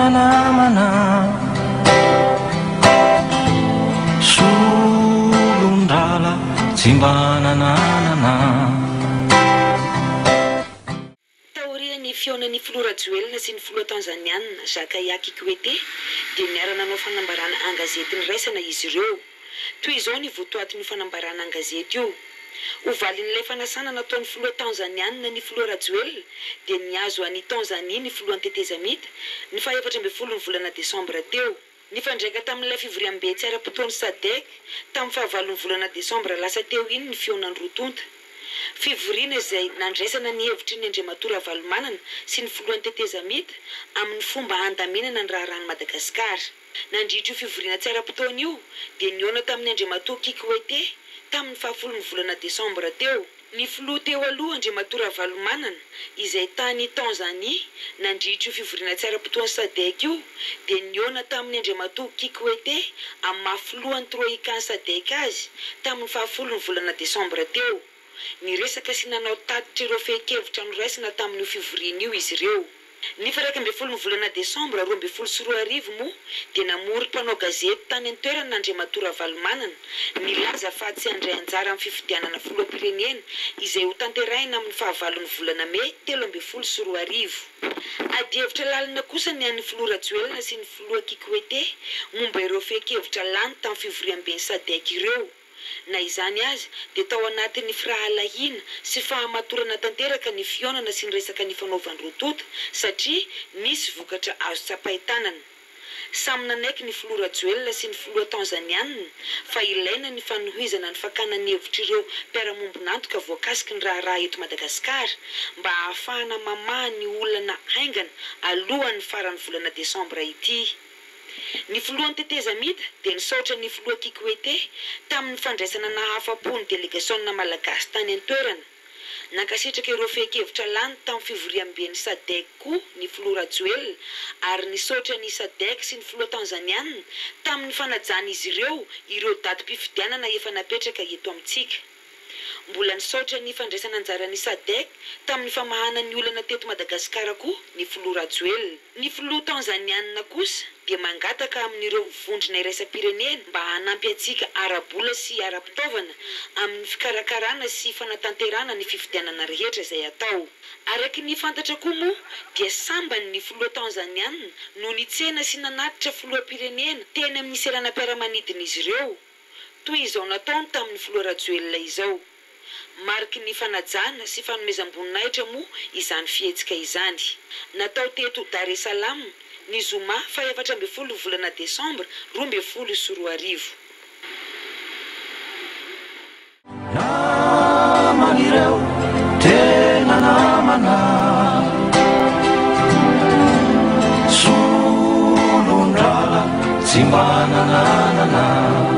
namana solondrala tsy mba nananana. Taorian'ny fionan'ny filoha Rajoelina sy ny filoha Tanzaniana Jacques Ayaki Kikwete dia niarana nanao fanambarana an-gazety niraisana izy ireo. Toy izao ny votoatin'ny fanambarana an-gazety io. Ovalin'ilay fanasana nataon'ny filoha Tanzaniana ny filoha Rajoelina dia niazo an'i Tanzania ny filoha Tetezamita ny 14 ny volana Desambra teo. Nifandraika tamin'ilay fivoriam-betsy ara-potoan'ny SADC tamin'ny 19 volana Desambra lasa teo iny ny fionan'ny rotonta. Fivoriana izay nandraisana ny hevitry ny Andriamatoa Ravalomanana sy ny filoha Tetezamita amin'ny fomba handaminana ny raharahany Madagasikara. Nandritra io fivoriana tsy ara-potoana io dia niona tamin'ny Andriamatoa Kikwete tamin'ny 10 ny volana Desambra teo. Ny filoha teo aloha Andriamatoa Ravalomanana izay tany Tanzania nandritra io fivoriana tsy ara-potoan'ny SADC io dia niona tamin'ny Andriamatoa Kikwete amin'ny mahafilohan'ny troïka SADC azy tamin'ny 10 ny volana Desambra teo. Niresaka sy nanao tatitra ireo fehi-kevitra noraisina tamin'io fivoriana io izy ireo. Ny 21 ny volana Desambra 2024 moa dia namory mpanao gazety tany an-toerana Andriamatoa Ravalomanana nilaza fa tsy handray anjara amin'ny fifidianana filoham-pirenena izay ho tanterahina amin'ny 9 ny volana Mey 2024. Ady hevitra lalina kosa ny an'ny filoha Rajoelina sy ny filoha Kikwete momba ireo fehi-kevitra lany tamin'ny fivoriam-ben'ny SADC ireo. Na izany azy dia tao anatin'ny firahalahina sy fahamatorana tanteraka ny fionana sy ny resaka ny fanaovan'ny rotonta satria nisy vokatra azo tsapahitanana. Samy nanaiky ny filoha Rajoelina sy ny filoha Tanzaniana fa ilaina ny fanohizana ny fakanany hevitra ireo mpiara-mombonantoka voakasiky ny raharaha eto Madagasikara mba ahafahana mamaha ny olana haingana alohan'ny faran'ny volana Desambra ity. Ny filohan'ny Tetezamita dia nisaotra ny filoha Kikwete tamin'ny fandraisana nahafapo ny delegasaona malagasy tany an-toerana. Nankasitraka ireo fehi-kevitra lany tamin'ny fivoriam-ben'ny SADC koa ny filoha Rajoelina ary nisaotra ny SADC sy ny filoha Tanzaniana tamin'ny fanajan'izy ireo datim-pifidianana efa napetraka eto amintsika. Mbola nisaotra ny fandraisana anjara ny SADC tamin'ny famahana ny olana teto Madagasikara koa ny filoha Rajoelina. Ny filoha Tanzaniana kosa dia mangataka amin'ireo vondrona iraisam-pirenena mba hanampy antsika ara-bola sy ara-pitaovana amin'ny fikarakarana sy fanatanterana ny fifidianana rehetra izay atao. Araky ny fantatra koa moa dia sambany ny filoha Tanzaniana no nitsena sy nanatitra filoham-pirenena teny amin'ny seranam-piaramanidina izy ireo toy izao nataony tamin'ny filoha Rajoelina izao. Mariky ny fanajana sy fanomezam-boninahitra moa izany fihetsika izany. Natao teto Dar es Salaam ny zoma 14 volana Desambra 2024. Namanireo tena namana solondrala tsy mba nananana.